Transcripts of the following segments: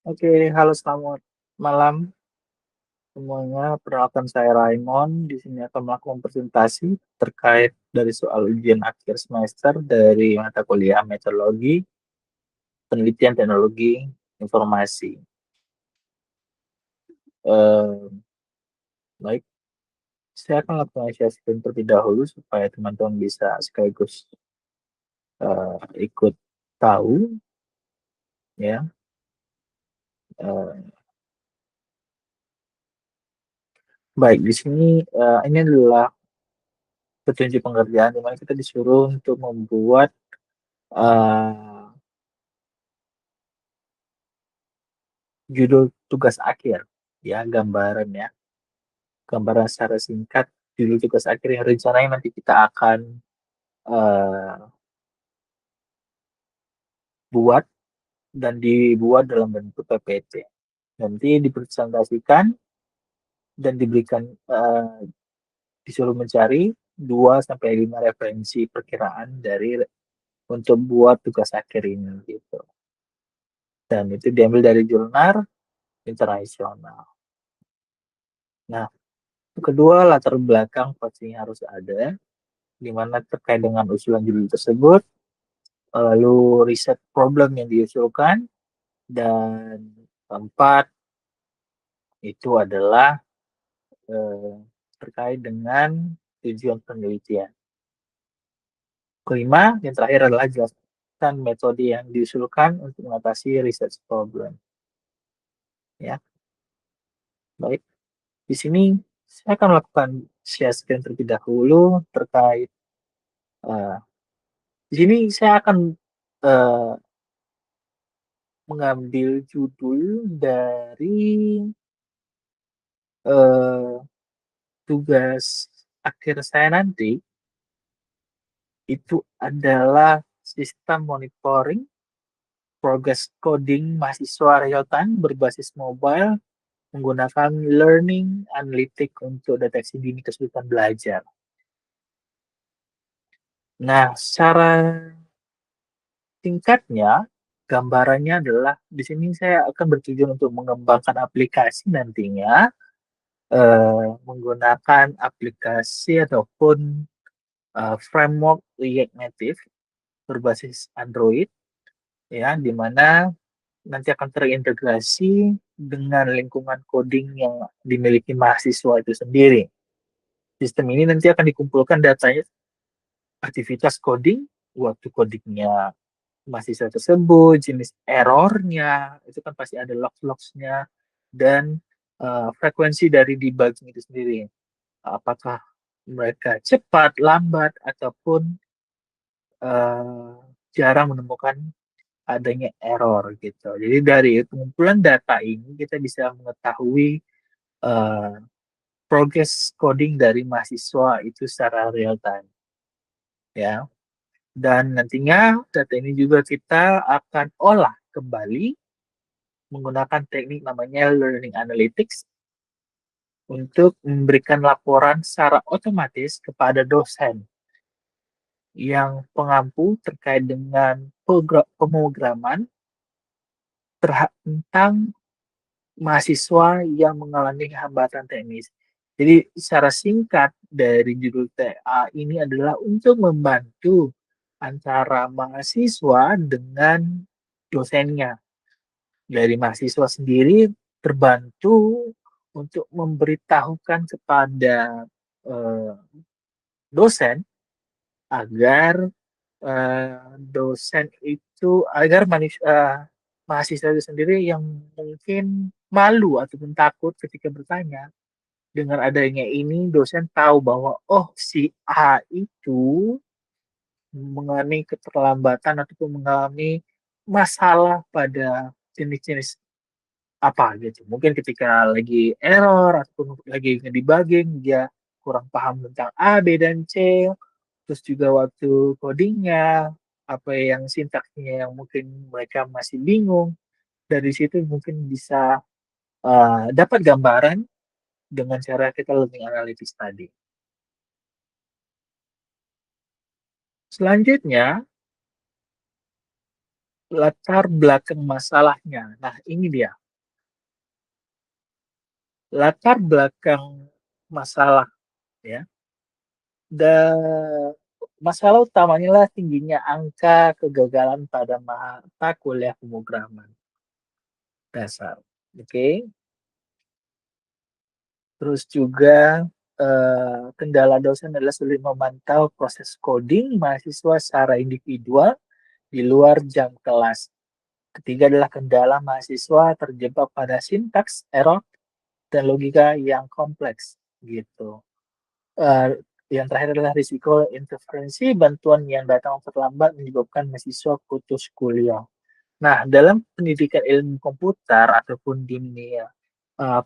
Oke, halo selamat malam semuanya. Perkenalkan saya Raymond. Di sini akan melakukan presentasi terkait dari soal ujian akhir semester dari mata kuliah Meteorologi, Penelitian Teknologi, Informasi. Eh, Baik, saya akan lakukan screen terlebih dahulu supaya teman-teman bisa sekaligus ikut tahu, ya. Eh, Baik, di sini ini adalah petunjuk pengerjaan di mana kita disuruh untuk membuat eh, judul tugas akhir, ya, gambaran secara singkat judul tugas akhir yang rencananya nanti kita akan eh, buat dan dibuat dalam bentuk PPT. Nanti dipresentasikan dan disuruh mencari 2 sampai 5 referensi perkiraan dari untuk buat tugas akhir ini gitu. Dan itu diambil dari jurnal internasional. Nah, kedua, latar belakang pastinya harus ada, di mana terkait dengan usulan judul tersebut, lalu riset problem yang diusulkan, dan keempat itu adalah eh, terkait dengan tujuan penelitian. Kelima, yang terakhir adalah jelaskan metode yang diusulkan untuk mengatasi research problem. Ya, baik. Di sini saya akan melakukan share screen terlebih dahulu terkait. eh, di sini saya akan eh, mengambil judul dari eh, tugas akhir saya nanti. Itu adalah sistem monitoring progress coding mahasiswa real time berbasis mobile menggunakan learning analytic untuk deteksi dini kesulitan belajar. Nah, secara singkatnya, gambarannya adalah di sini saya akan bertujuan untuk mengembangkan aplikasi nantinya menggunakan aplikasi ataupun framework React Native berbasis Android, ya, di mana nanti akan terintegrasi dengan lingkungan coding yang dimiliki mahasiswa itu sendiri. Sistem ini nanti akan dikumpulkan datanya, aktivitas coding, waktu codingnya mahasiswa tersebut, jenis errornya, itu kan pasti ada logs-logsnya, dan frekuensi dari debugging itu sendiri. Apakah mereka cepat, lambat, ataupun uh, jarang menemukan adanya error gitu. Jadi dari pengumpulan data ini kita bisa mengetahui uh, progress coding dari mahasiswa itu secara real time, ya. Dan nantinya data ini juga kita akan olah kembali menggunakan teknik namanya learning analytics untuk memberikan laporan secara otomatis kepada dosen yang pengampu terkait dengan pemrograman tentang mahasiswa yang mengalami hambatan teknis. Jadi secara singkat dari judul TA ini adalah untuk membantu antara mahasiswa dengan dosennya. Dari mahasiswa sendiri terbantu untuk memberitahukan kepada eh, dosen agar dosen itu agar mahasiswa itu sendiri yang mungkin malu ataupun takut ketika bertanya, dengan adanya ini dosen tahu bahwa oh si A itu mengalami keterlambatan ataupun mengalami masalah pada jenis-jenis apa gitu. Mungkin ketika lagi error ataupun lagi ngedebugging dia kurang paham tentang A, B, dan C. Terus juga waktu codingnya, apa yang sintaksnya yang mungkin mereka masih bingung. Dari situ mungkin bisa dapat gambaran dengan cara kita learning analytics tadi. Selanjutnya, latar belakang masalahnya. Nah, ini dia. Latar belakang masalah ya. Dan masalah utamanya lah tingginya angka kegagalan pada mata kuliah pemrograman dasar. Oke. Terus juga kendala dosen adalah sulit memantau proses coding mahasiswa secara individual di luar jam kelas. Ketiga adalah kendala mahasiswa terjebak pada sintaks, error, dan logika yang kompleks gitu. Eh, yang terakhir adalah risiko interferensi bantuan yang datang terlambat menyebabkan mahasiswa putus kuliah. Nah, dalam pendidikan ilmu komputer ataupun dunia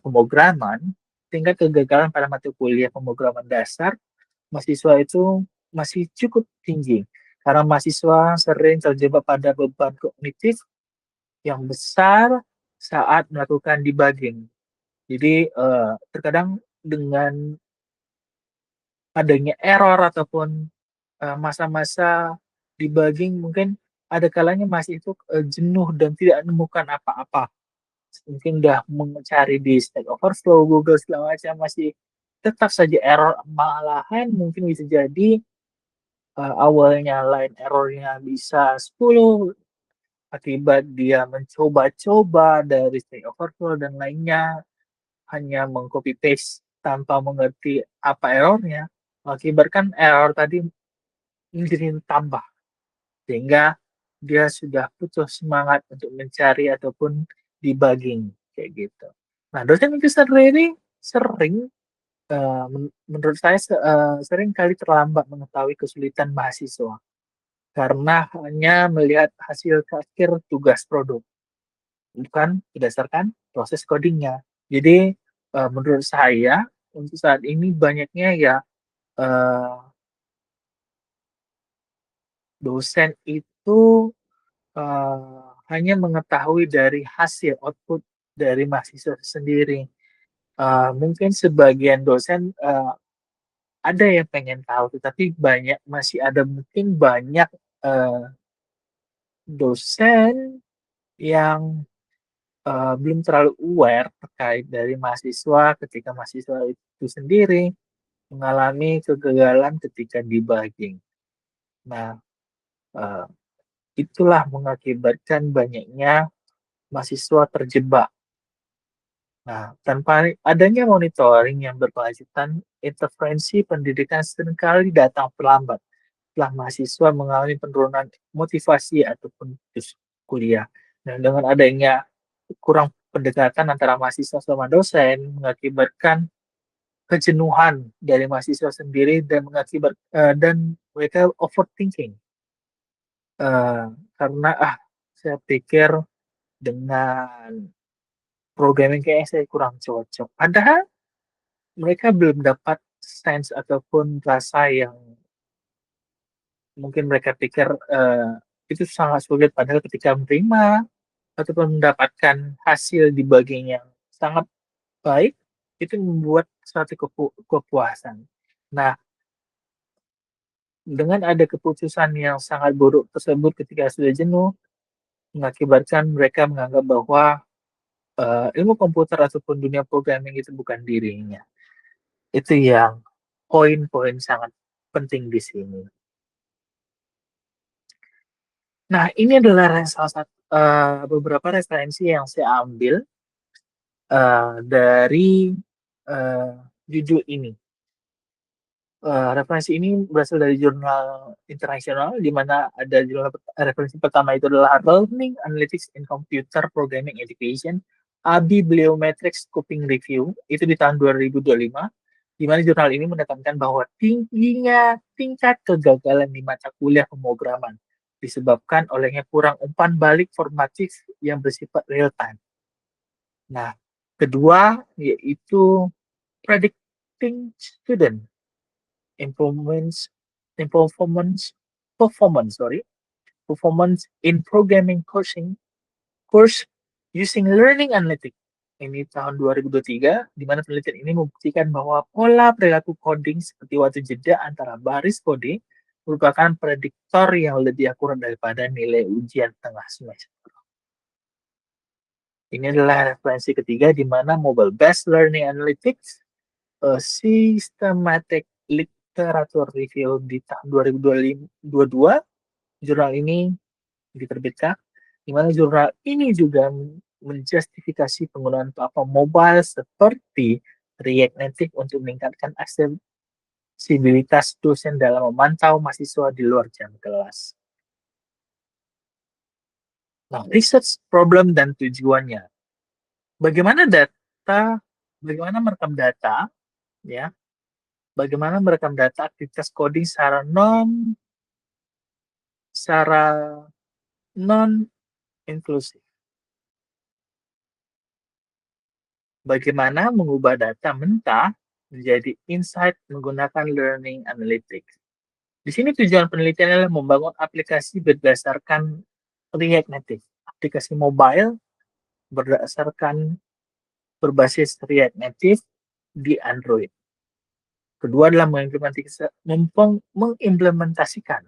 pemrograman, tingkat kegagalan pada mata kuliah pemrograman dasar mahasiswa itu masih cukup tinggi karena mahasiswa sering terjebak pada beban kognitif yang besar saat melakukan debugging. Jadi terkadang dengan adanya error ataupun masa-masa debugging mungkin ada kalanya masih itu jenuh dan tidak menemukan apa-apa. Mungkin udah mencari di Stack Overflow, Google segala macam masih tetap saja error, malahan mungkin bisa jadi awalnya line errornya bisa 10 akibat dia mencoba-coba dari Stack Overflow dan lainnya hanya mengcopy paste tanpa mengerti apa errornya, mengakibatkan error tadi menjadi tambah sehingga dia sudah putus semangat untuk mencari ataupun debugging kayak gitu. Nah, dosen itu sering menurut saya sering kali terlambat mengetahui kesulitan mahasiswa karena hanya melihat hasil akhir tugas produk, bukan berdasarkan proses codingnya. Jadi menurut saya untuk saat ini banyaknya ya eh, dosen itu hanya mengetahui dari hasil output dari mahasiswa sendiri. Mungkin sebagian dosen ada yang pengen tahu, tetapi masih ada mungkin banyak eh, dosen yang belum terlalu aware terkait dari mahasiswa ketika mahasiswa itu sendiri mengalami kegagalan ketika debugging. Nah, eh, itulah mengakibatkan banyaknya mahasiswa terjebak. Nah, tanpa adanya monitoring yang berkelanjutan, intervensi pendidikan seringkali datang terlambat setelah mahasiswa mengalami penurunan motivasi ataupun putus kuliah. Dan dengan adanya kurang pendekatan antara mahasiswa sama dosen mengakibatkan kejenuhan dari mahasiswa sendiri dan dan mereka overthinking. Eh, karena saya pikir dengan programming kayaknya saya kurang cocok. Padahal mereka belum dapat sense ataupun rasa yang mungkin mereka pikir itu sangat sulit. Padahal ketika menerima ataupun mendapatkan hasil debugging yang sangat baik, itu membuat suatu kepuasan. Nah, dengan ada keputusan yang sangat buruk tersebut ketika sudah jenuh, mengakibatkan mereka menganggap bahwa ilmu komputer ataupun dunia programming itu bukan dirinya. Itu yang poin-poin sangat penting di sini. Nah, ini adalah salah satu beberapa referensi yang saya ambil dari uh, judul ini. Referensi ini berasal dari jurnal internasional, di mana ada jurnal referensi pertama itu adalah Learning Analytics in Computer Programming Education, ABI Bibliometric Scoping Review, itu di tahun 2025, di mana jurnal ini menekankan bahwa tingginya tingkat kegagalan di mata kuliah pemrograman disebabkan olehnya kurang umpan balik formatif yang bersifat real time. Nah, kedua yaitu predicting student improvements in performance in programming course using learning analytics. Ini tahun 2023, di mana penelitian ini membuktikan bahwa pola perilaku coding seperti waktu jeda antara baris kode merupakan prediktor yang lebih akurat daripada nilai ujian tengah semester. Ini adalah referensi ketiga di mana Mobile Based Learning Analytics, a Systematic Literature Review di tahun 2022, jurnal ini diterbitkan, di mana jurnal ini juga menjustifikasi penggunaan platform mobile seperti React Native untuk meningkatkan aksesibilitas dosen dalam memantau mahasiswa di luar jam kelas. Nah, research problem dan tujuannya. Bagaimana merekam data, ya, bagaimana merekam data aktivitas coding secara non inklusif. Bagaimana mengubah data mentah menjadi insight menggunakan learning analytics. Di sini tujuan penelitian adalah membangun aplikasi berdasarkan React Native, aplikasi mobile berbasis React Native di Android. Kedua adalah mengimplementasikan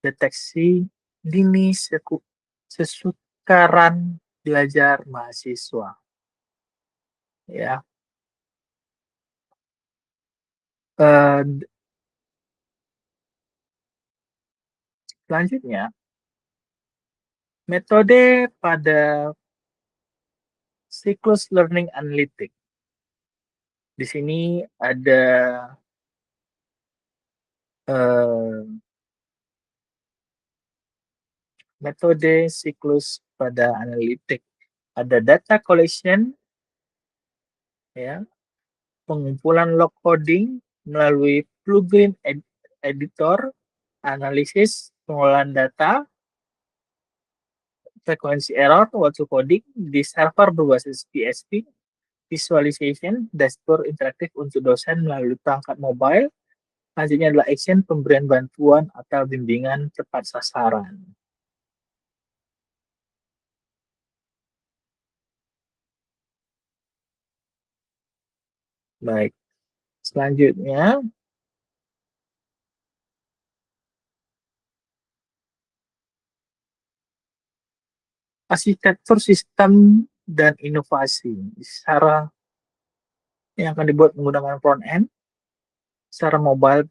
deteksi dini sesukaran belajar mahasiswa. Ya, selanjutnya metode pada siklus learning analytic. Di sini ada metode siklus pada analitik. Ada data collection, ya, pengumpulan log coding melalui plugin editor, analisis, pengolahan data, frekuensi error, waktu coding di server berbasis PHP, visualization, dashboard interaktif untuk dosen melalui perangkat mobile. Selanjutnya adalah action, pemberian bantuan atau bimbingan tepat sasaran. Baik, selanjutnya arsitektur sistem dan inovasi secara yang akan dibuat menggunakan front end, secara mobile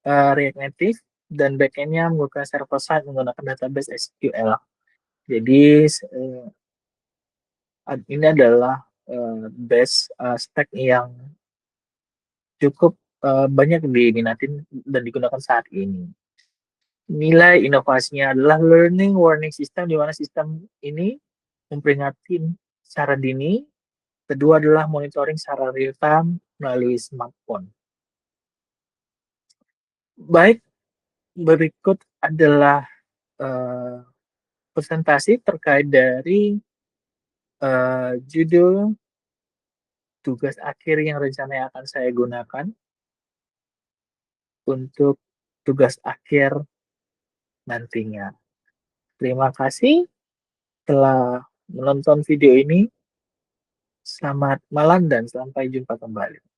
React Native, dan backend-nya menggunakan server side menggunakan database SQL. Jadi ini adalah base stack yang cukup banyak diminatin dan digunakan saat ini. Nilai inovasinya adalah learning warning system, di mana sistem ini memperingatkan secara dini. Kedua adalah monitoring secara real time melalui smartphone. Baik, berikut adalah presentasi terkait dari judul tugas akhir yang rencananya akan saya gunakan untuk tugas akhir nantinya. Terima kasih telah menonton video ini. Selamat malam dan sampai jumpa kembali.